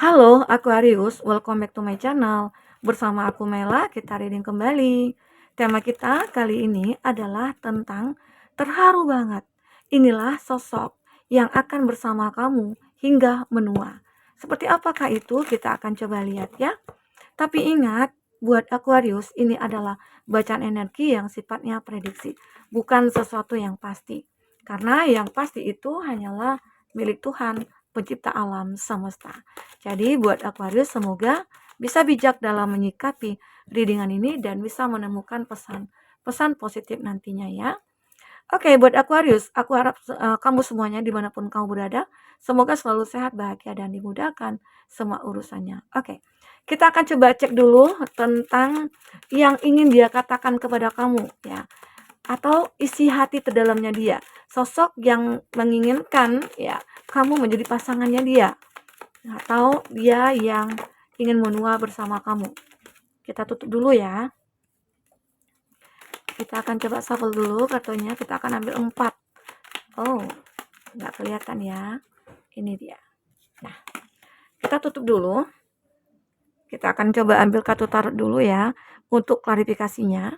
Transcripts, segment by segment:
Halo Aquarius, welcome back to my channel. Bersama aku Mela, kita reading kembali. Tema kita kali ini adalah tentang terharu banget. Inilah sosok yang akan bersama kamu hingga menua. Seperti apakah itu? Kita akan coba lihat ya. Tapi ingat, buat Aquarius ini adalah bacaan energi yang sifatnya prediksi, bukan sesuatu yang pasti. Karena yang pasti itu hanyalah milik Tuhan, pencipta alam semesta. Jadi buat Aquarius semoga bisa bijak dalam menyikapi readingan ini dan bisa menemukan pesan positif nantinya ya. Oke, buat Aquarius, aku harap kamu semuanya dimanapun kamu berada, semoga selalu sehat, bahagia, dan dimudahkan semua urusannya. Oke, kita akan coba cek dulu tentang yang ingin dia katakan kepada kamu ya, atau isi hati terdalamnya dia, sosok yang menginginkan ya kamu menjadi pasangannya dia, atau dia yang ingin menua bersama kamu. Kita tutup dulu ya. Kita akan coba shuffle dulu kartunya, kita akan ambil 4. Oh, nggak kelihatan ya. Ini dia. Nah, kita tutup dulu. Kita akan coba ambil kartu tarot dulu ya untuk klarifikasinya.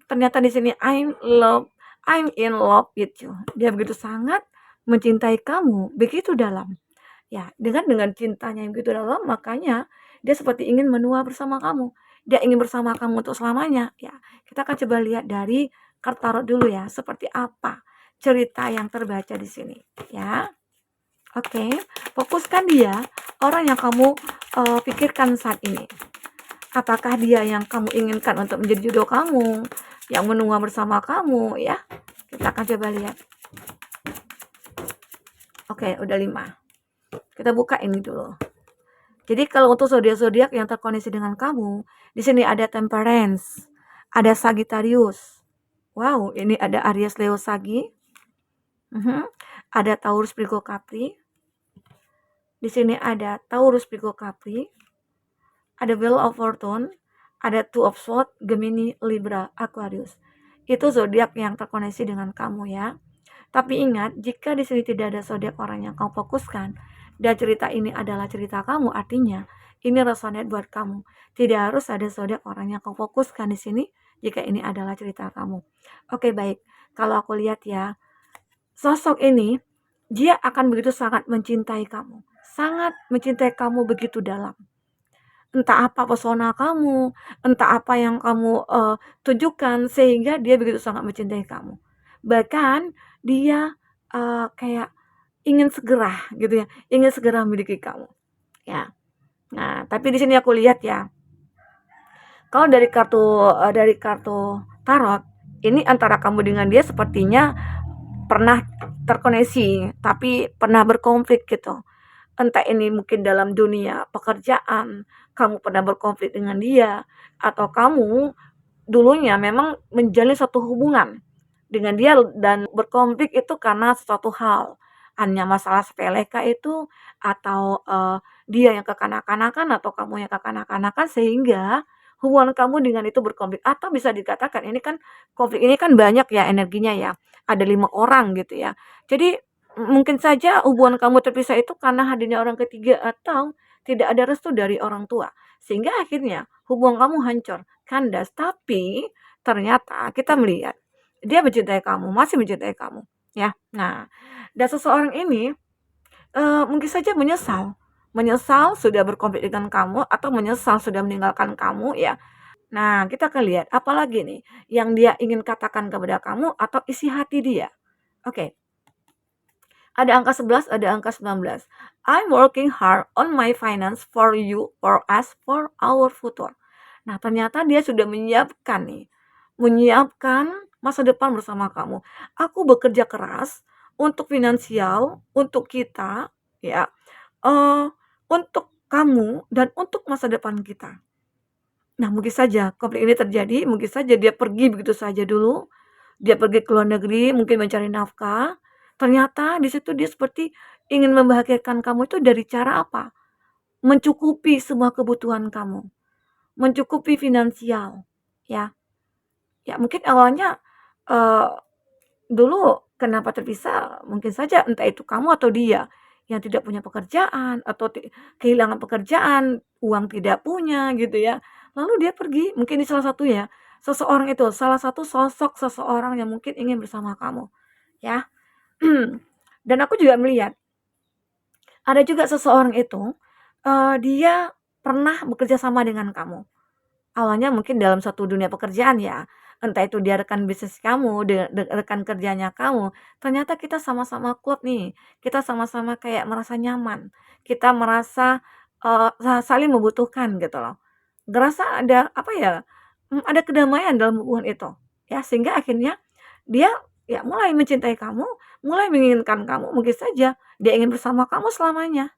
Ternyata di sini I'm in love with you. Dia begitu sangat mencintai kamu, begitu dalam. Ya, dengan cintanya yang begitu dalam, makanya dia seperti ingin menua bersama kamu. Dia ingin bersama kamu untuk selamanya. Ya, kita akan coba lihat dari kartu tarot dulu ya, seperti apa cerita yang terbaca di sini. Ya, oke, fokuskan dia, orang yang kamu pikirkan saat ini. Apakah dia yang kamu inginkan untuk menjadi jodoh kamu, yang menua bersama kamu ya? Kita akan coba lihat. Oke, udah 5. Kita buka ini dulu. Jadi kalau untuk zodiak-zodiak yang terkoneksi dengan kamu, di sini ada Temperance, ada Sagittarius. Wow, ini ada Aries, Leo, Sagi. Ada Taurus, Virgo, Capri. Di sini ada Taurus, Virgo, Capri. Ada Wheel of Fortune, ada Two of Swords, Gemini, Libra, Aquarius. Itu zodiak yang terkoneksi dengan kamu ya. Tapi ingat, jika di sini tidak ada zodiak orang yang kamu fokuskan, dan cerita ini adalah cerita kamu, artinya ini resonate buat kamu. Tidak harus ada zodiak orang yang kamu fokuskan di sini, jika ini adalah cerita kamu. Oke, baik. Kalau aku lihat ya, sosok ini, dia akan begitu sangat mencintai kamu. Sangat mencintai kamu begitu dalam. Entah apa pesona kamu, entah apa yang kamu tunjukkan, sehingga dia begitu sangat mencintai kamu. Bahkan dia kayak ingin segera gitu ya, ingin segera memiliki kamu. Ya. Nah, tapi di sini aku lihat ya, kalau dari kartu tarot, ini antara kamu dengan dia sepertinya pernah terkoneksi, tapi pernah berkonflik gitu. Entah ini mungkin dalam dunia pekerjaan, kamu pernah berkonflik dengan dia, atau kamu dulunya memang menjalin suatu hubungan dengan dia dan berkonflik itu karena suatu hal. Hanya masalah sepele kah itu, atau dia yang kekanak-kanakan atau kamu yang kekanak-kanakan sehingga hubungan kamu dengan itu berkonflik, atau bisa dikatakan ini kan konflik ini kan banyak ya energinya ya. Ada 5 orang gitu ya. Jadi mungkin saja hubungan kamu terpisah itu karena hadirnya orang ketiga atau tidak ada restu dari orang tua. Sehingga akhirnya hubungan kamu hancur, kandas. Tapi ternyata kita melihat dia mencintai kamu, masih mencintai kamu, ya. Nah, dan seseorang ini mungkin saja menyesal, menyesal sudah berkonflik dengan kamu atau menyesal sudah meninggalkan kamu, ya. Nah, kita akan lihat apalagi nih yang dia ingin katakan kepada kamu atau isi hati dia. Oke. Ada angka 11, ada angka 19. I'm working hard on my finance for you, for us, for our future. Nah, ternyata dia sudah menyiapkan nih, menyiapkan masa depan bersama kamu. Aku bekerja keras untuk finansial, untuk kita, ya, untuk kamu dan untuk masa depan kita. Nah, mungkin saja konflik ini terjadi, mungkin saja dia pergi begitu saja dulu. Dia pergi ke luar negeri, mungkin mencari nafkah. Ternyata di situ dia seperti ingin membahagiakan kamu itu dari cara apa? Mencukupi semua kebutuhan kamu, mencukupi finansial, ya. Ya mungkin awalnya dulu kenapa terpisah? Mungkin saja entah itu kamu atau dia yang tidak punya pekerjaan atau kehilangan pekerjaan, uang tidak punya gitu ya. Lalu dia pergi, mungkin di salah satu ya, seseorang itu, salah satu sosok seseorang yang mungkin ingin bersama kamu, ya. Dan aku juga melihat, ada juga seseorang itu, dia pernah bekerja sama dengan kamu. Awalnya mungkin dalam satu dunia pekerjaan ya, entah itu dia rekan bisnis kamu, rekan kerjanya kamu, ternyata kita sama-sama klop nih, kita sama-sama kayak merasa nyaman, kita merasa, saling membutuhkan gitu loh. Ngerasa ada apa ya, ada kedamaian dalam hubungan itu, ya sehingga akhirnya dia ya mulai mencintai kamu, mulai menginginkan kamu, mungkin saja dia ingin bersama kamu selamanya.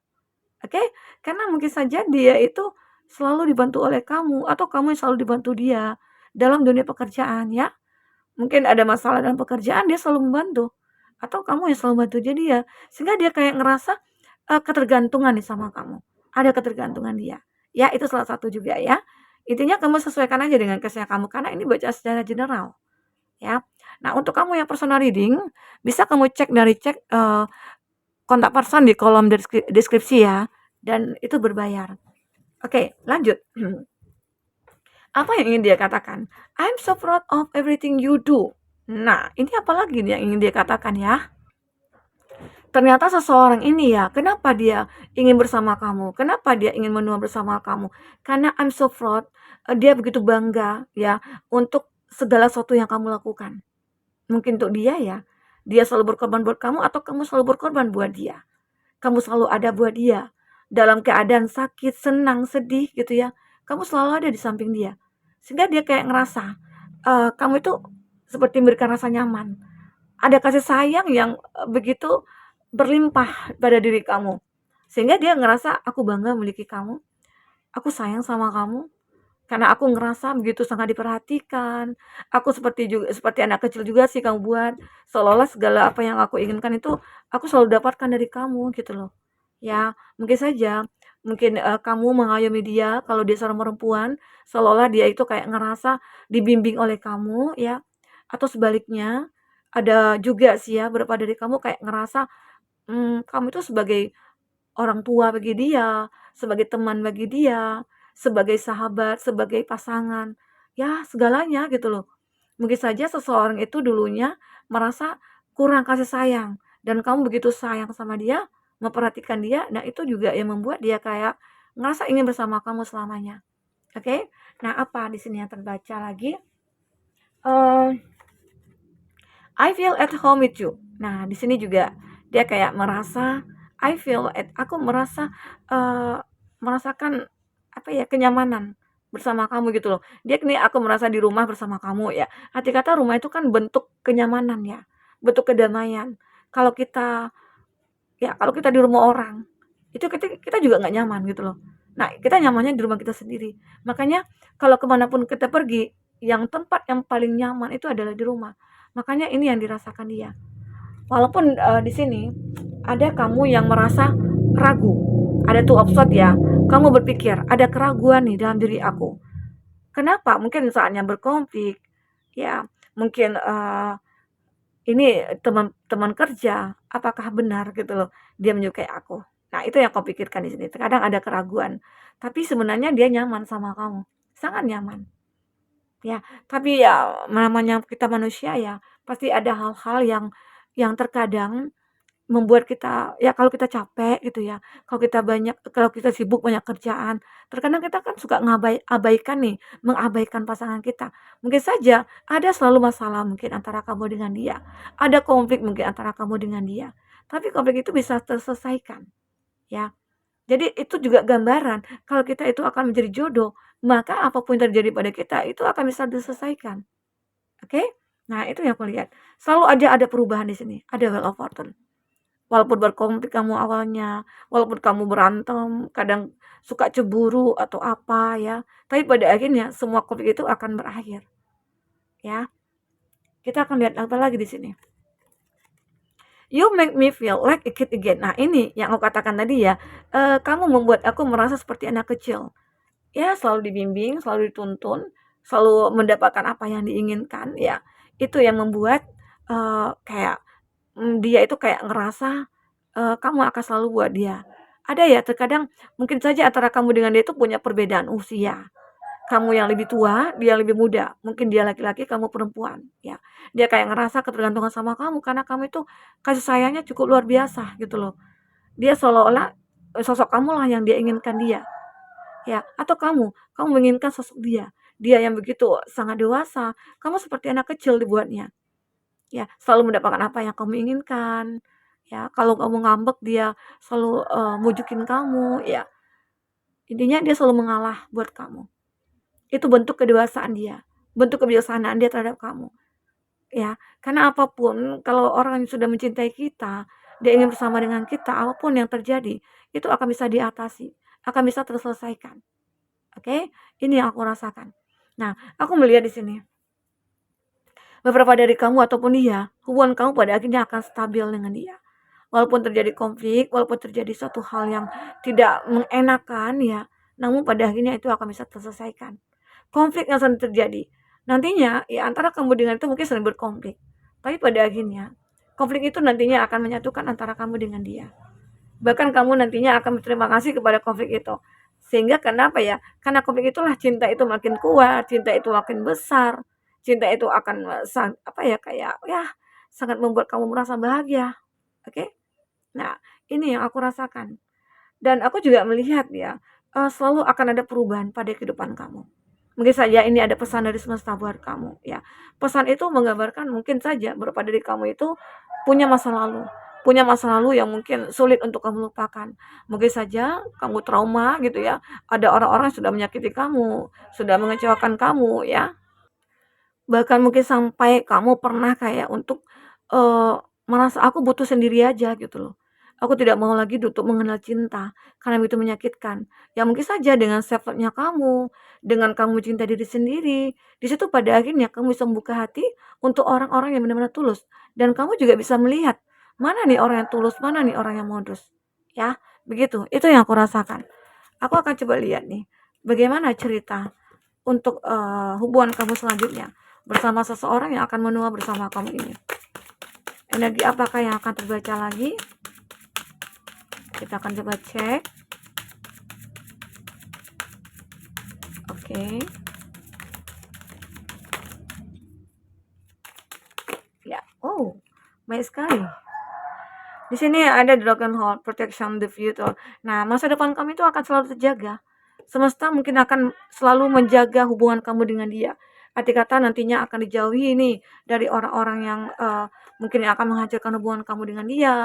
Oke, karena mungkin saja dia itu selalu dibantu oleh kamu atau kamu yang selalu dibantu dia dalam dunia pekerjaan ya. Mungkin ada masalah dalam pekerjaan dia selalu membantu atau kamu yang selalu bantu dia, sehingga dia kayak ngerasa, ketergantungan nih sama kamu, ada ketergantungan dia. Ya itu salah satu juga ya. Intinya kamu sesuaikan aja dengan case-nya kamu karena ini baca secara general ya. Nah untuk kamu yang personal reading, bisa kamu cek, kontak person di kolom deskripsi ya, dan itu berbayar. Oke, lanjut. Apa yang ingin dia katakan? I'm so proud of everything you do. Nah, ini apa lagi nih yang ingin dia katakan ya? Ternyata seseorang ini ya, kenapa dia ingin bersama kamu? Kenapa dia ingin menua bersama kamu? Karena I'm so proud, dia begitu bangga ya untuk segala sesuatu yang kamu lakukan. Mungkin untuk dia ya, dia selalu berkorban buat kamu atau kamu selalu berkorban buat dia. Kamu selalu ada buat dia. Dalam keadaan sakit, senang, sedih gitu ya. Kamu selalu ada di samping dia. Sehingga dia kayak ngerasa, kamu itu seperti memberikan rasa nyaman. Ada kasih sayang yang, begitu berlimpah pada diri kamu. Sehingga dia ngerasa, aku bangga memiliki kamu, aku sayang sama kamu, karena aku ngerasa begitu sangat diperhatikan. Aku seperti anak kecil juga sih kamu buat. Seolah-olah segala apa yang aku inginkan itu aku selalu dapatkan dari kamu gitu loh. Ya, mungkin saja mungkin, kamu mengayomi dia kalau dia seorang perempuan, seolah-olah dia itu kayak ngerasa dibimbing oleh kamu ya, atau sebaliknya ada juga sih ya beberapa dari kamu kayak ngerasa, kamu itu sebagai orang tua bagi dia, sebagai teman bagi dia, sebagai sahabat, sebagai pasangan, ya segalanya gitu loh. Mungkin saja seseorang itu dulunya merasa kurang kasih sayang dan kamu begitu sayang sama dia, memperhatikan dia, nah itu juga yang membuat dia kayak ngerasa ingin bersama kamu selamanya. Oke? Nah, apa di sini yang terbaca lagi? I feel at home with you. Nah, di sini juga dia kayak merasa aku merasa, merasakan apa ya, kenyamanan bersama kamu gitu loh. Dia nih aku merasa di rumah bersama kamu ya. Arti kata rumah itu kan bentuk kenyamanan ya, bentuk kedamaian. Kalau kita kalau kita di rumah orang, itu kita juga nggak nyaman gitu loh. Nah, kita nyamannya di rumah kita sendiri. Makanya kalau kemanapun kita pergi, yang tempat yang paling nyaman itu adalah di rumah. Makanya ini yang dirasakan dia. Walaupun, di sini ada kamu yang merasa ragu, ada two of swords ya, kamu berpikir, ada keraguan nih dalam diri aku. Kenapa? Mungkin saatnya berkonflik, ya, mungkin, ini teman kerja, apakah benar gitu loh, dia menyukai aku. Nah, itu yang kau pikirkan di sini. Terkadang ada keraguan, tapi sebenarnya dia nyaman sama kamu, sangat nyaman. Ya, tapi ya namanya kita manusia ya, pasti ada hal-hal yang terkadang membuat kita ya kalau kita capek gitu ya, kalau kita sibuk banyak kerjaan, terkadang kita kan suka abaikan nih, mengabaikan pasangan kita. Mungkin saja ada selalu masalah mungkin antara kamu dengan dia, ada konflik mungkin antara kamu dengan dia, tapi konflik itu bisa terselesaikan, ya. Jadi itu juga gambaran kalau kita itu akan menjadi jodoh, maka apapun yang terjadi pada kita itu akan bisa diselesaikan, oke? Nah itu yang aku lihat, selalu aja ada perubahan di sini, ada Wheel of Fortune. Walaupun berkonflik kamu awalnya, walaupun kamu berantem, kadang suka cemburu atau apa ya, tapi pada akhirnya semua konflik itu akan berakhir, ya. Kita akan lihat apa lagi di sini. You make me feel like a kid again. Nah ini yang aku katakan tadi ya, kamu membuat aku merasa seperti anak kecil. Ya selalu dibimbing, selalu dituntun, selalu mendapatkan apa yang diinginkan ya. Itu yang membuat, kayak, dia itu kayak ngerasa kamu akan selalu buat dia. Ada ya terkadang mungkin saja antara kamu dengan dia itu punya perbedaan usia. Kamu yang lebih tua, dia lebih muda. Mungkin dia laki-laki, kamu perempuan, ya. Dia kayak ngerasa ketergantungan sama kamu karena kamu itu kasih sayangnya cukup luar biasa gitu loh. Dia seolah-olah sosok kamulah yang dia inginkan dia, ya. Atau kamu menginginkan sosok dia. Dia yang begitu sangat dewasa, kamu seperti anak kecil dibuatnya. Ya, selalu mendapatkan apa yang kamu inginkan, ya. Kalau kamu ngambek dia selalu, mujukin kamu, ya. Intinya dia selalu mengalah buat kamu. Itu bentuk kedewasaan dia, bentuk kebijaksanaan dia terhadap kamu, ya. Karena apapun kalau orang yang sudah mencintai kita, dia ingin bersama dengan kita, apapun yang terjadi, itu akan bisa diatasi, akan bisa terselesaikan, oke? Ini yang aku rasakan. Nah, aku melihat di sini, beberapa dari kamu ataupun dia, hubungan kamu pada akhirnya akan stabil dengan dia. Walaupun terjadi konflik, walaupun terjadi suatu hal yang tidak mengenakan ya, namun pada akhirnya itu akan bisa terselesaikan. Konflik yang sering terjadi, nantinya ya antara kamu dengan itu mungkin sering berkonflik, tapi pada akhirnya konflik itu nantinya akan menyatukan antara kamu dengan dia. Bahkan kamu nantinya akan berterima kasih kepada konflik itu. Sehingga kenapa ya? Karena konflik itulah cinta itu makin kuat, cinta itu makin besar, cinta itu akan apa ya kayak ya sangat membuat kamu merasa bahagia. Oke? Nah, ini yang aku rasakan. Dan aku juga melihat ya, selalu akan ada perubahan pada kehidupan kamu. Mungkin saja ini ada pesan dari semesta buat kamu, ya. Pesan itu menggambarkan mungkin saja beberapa dari kamu itu punya masa lalu, yang mungkin sulit untuk kamu lupakan. Mungkin saja kamu trauma gitu ya, ada orang-orang yang sudah menyakiti kamu, sudah mengecewakan kamu ya. Bahkan mungkin sampai kamu pernah kayak untuk, eee, merasa, "Aku butuh sendiri aja," gitu loh. "Aku tidak mau lagi untuk mengenal cinta, karena itu menyakitkan." Ya mungkin saja dengan self-love-nya kamu, dengan kamu cinta diri sendiri, di situ pada akhirnya kamu bisa membuka hati untuk orang-orang yang benar-benar tulus, dan kamu juga bisa melihat, mana nih orang yang tulus, mana nih orang yang modus, ya, begitu. Itu yang aku rasakan. Aku akan coba lihat nih, bagaimana cerita untuk, hubungan kamu selanjutnya bersama seseorang yang akan menua bersama kamu ini. Energi apakah yang akan terbaca lagi? Kita akan coba cek. Oke. Ya, oh, baik sekali. Di sini ada Dragon Heart, Protection the Future. Nah, masa depan kamu itu akan selalu terjaga. Semesta mungkin akan selalu menjaga hubungan kamu dengan dia. Arti kata nantinya akan dijauhi nih dari orang-orang yang mungkin akan menghancurkan hubungan kamu dengan dia,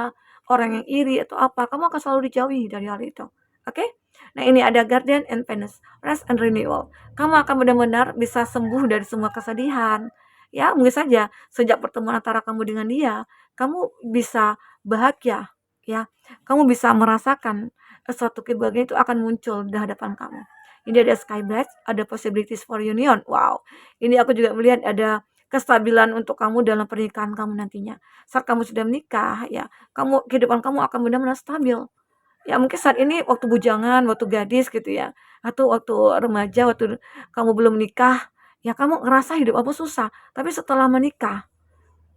orang yang iri atau apa. Kamu akan selalu dijauhi dari hal itu. Oke? Nah, ini ada Guardian and Venus, Rest and Renewal. Kamu akan benar-benar bisa sembuh dari semua kesedihan. Ya, mungkin saja sejak pertemuan antara kamu dengan dia, kamu bisa bahagia, ya. Kamu bisa merasakan suatu kebahagiaan itu akan muncul di hadapan kamu. Ini ada sky blast, ada possibilities for union. Wow, ini aku juga melihat ada kestabilan untuk kamu dalam pernikahan kamu nantinya. Saat kamu sudah menikah, ya, kehidupan kamu akan benar-benar stabil. Ya mungkin saat ini waktu bujangan, waktu gadis gitu ya, atau waktu remaja, waktu kamu belum menikah, ya kamu ngerasa hidup kamu susah. Tapi setelah menikah,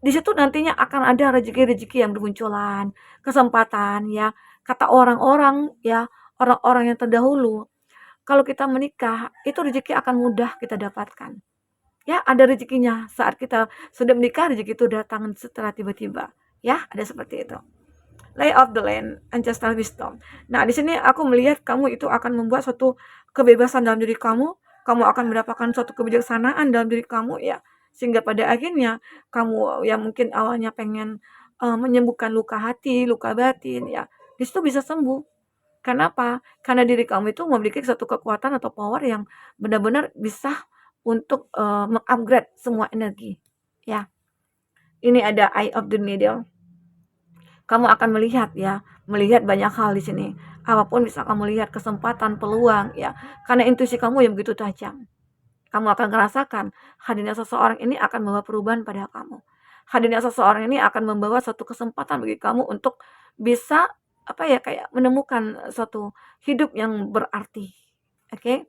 di situ nantinya akan ada rezeki-rezeki yang bermunculan, kesempatan ya. Kata orang-orang ya, orang-orang yang terdahulu, kalau kita menikah, itu rezeki akan mudah kita dapatkan. Ya, ada rezekinya. Saat kita sudah menikah, rezeki itu datang setelah tiba-tiba. Ya, ada seperti itu. Lay of the land, ancestral wisdom. Nah, di sini aku melihat kamu itu akan membuat suatu kebebasan dalam diri kamu. Kamu akan mendapatkan suatu kebijaksanaan dalam diri kamu ya. Sehingga pada akhirnya kamu yang mungkin awalnya pengen menyembuhkan luka hati, luka batin ya. Di situ bisa sembuh. Kenapa? Karena diri kamu itu memiliki satu kekuatan atau power yang benar-benar bisa untuk mengupgrade semua energi. Ya. Ini ada Eye of the Needle. Kamu akan melihat ya, melihat banyak hal di sini. Apapun bisa kamu lihat, kesempatan, peluang ya. Karena intuisi kamu yang begitu tajam. Kamu akan merasakan hadirnya seseorang ini akan membawa perubahan pada kamu. Hadirnya seseorang ini akan membawa suatu kesempatan bagi kamu untuk bisa apa ya kayak menemukan suatu hidup yang berarti. Oke?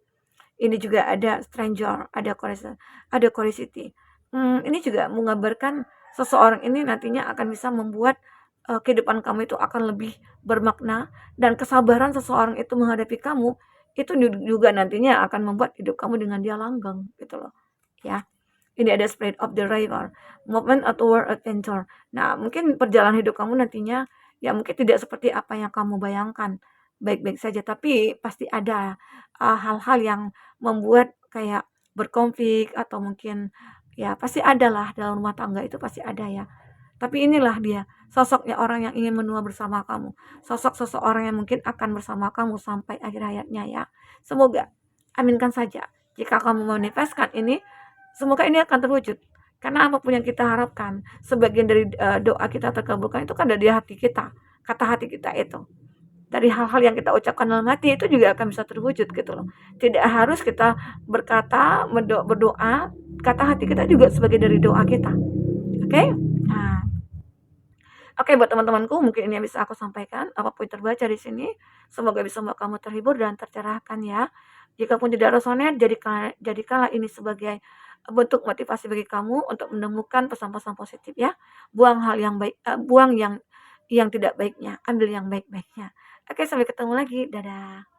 Ini juga ada stranger, ada curiosity. Ini juga menggambarkan seseorang ini nantinya akan bisa membuat kehidupan kamu itu akan lebih bermakna, dan kesabaran seseorang itu menghadapi kamu, itu juga nantinya akan membuat hidup kamu dengan dia langgeng, gitu loh, ya. Ini ada Spirit of the River, Movement toward Adventure. Nah, mungkin perjalanan hidup kamu nantinya, ya mungkin tidak seperti apa yang kamu bayangkan, baik-baik saja, tapi pasti ada, hal-hal yang membuat kayak berkonflik atau mungkin, ya pasti ada lah dalam rumah tangga itu pasti ada ya. Tapi inilah dia, sosoknya orang yang ingin menua bersama kamu. Sosok seseorang yang mungkin akan bersama kamu sampai akhir hayatnya ya. Semoga, aminkan saja. Jika kamu manifestkan ini, semoga ini akan terwujud. Karena apapun yang kita harapkan, sebagian dari doa kita terkabulkan itu kan dari hati kita. Kata hati kita itu. Dari hal-hal yang kita ucapkan dalam hati itu juga akan bisa terwujud gitu loh. Tidak harus kita berkata, berdoa, kata hati kita juga sebagai dari doa kita. Oke? Nah, oke, buat teman-temanku, mungkin ini yang bisa aku sampaikan. Apapun yang terbaca di sini, semoga bisa membuat kamu terhibur dan tercerahkan ya. Jika pun tidak resonate, jadikanlah ini sebagai bentuk motivasi bagi kamu untuk menemukan pesan-pesan positif ya. Buang hal yang baik, buang yang tidak baiknya, ambil yang baik-baiknya. Oke, sampai ketemu lagi. Dadah.